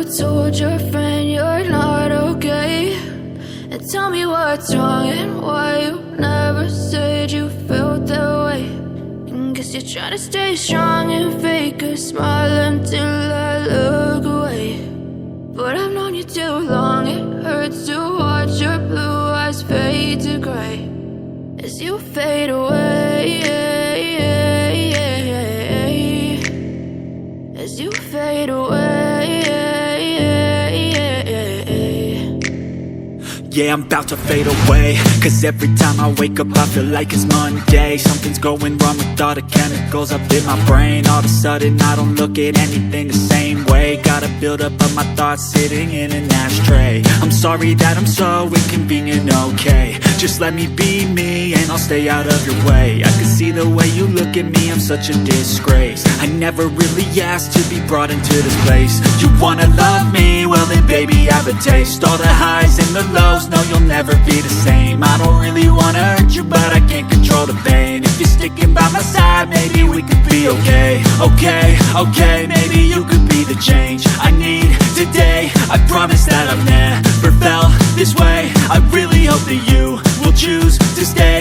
told your friend you're not okay? And tell me what's wrong and why you never said you felt that way. And guess you're trying to stay strong and fake a smile until I look away. But I've known you too long, it hurts to watch your blue eyes fade to gray as you fade away, as you fade away. Yeah, I'm about to fade away, cause every time I wake up I feel like it's Monday. Something's going wrong with all the chemicals up in my brain. All of a sudden I don't look at anything the same way. Got a buildup of my thoughts sitting in an ashtray. I'm sorry that I'm so inconvenient, okay? Just let me be me and I'll stay out of your way. I can see the way you look at me, I'm such a disgrace. I never really asked to be brought into this place. You wanna love me? Well then baby I have a taste. All the highs and the lows, no, you'll never be the same. I don't really wanna hurt you, but I can't control the pain. If you're sticking by my side, maybe we could be okay. Okay, maybe you could be the change I need today. I promise that I've never felt this way. I really hope that you will choose to stay.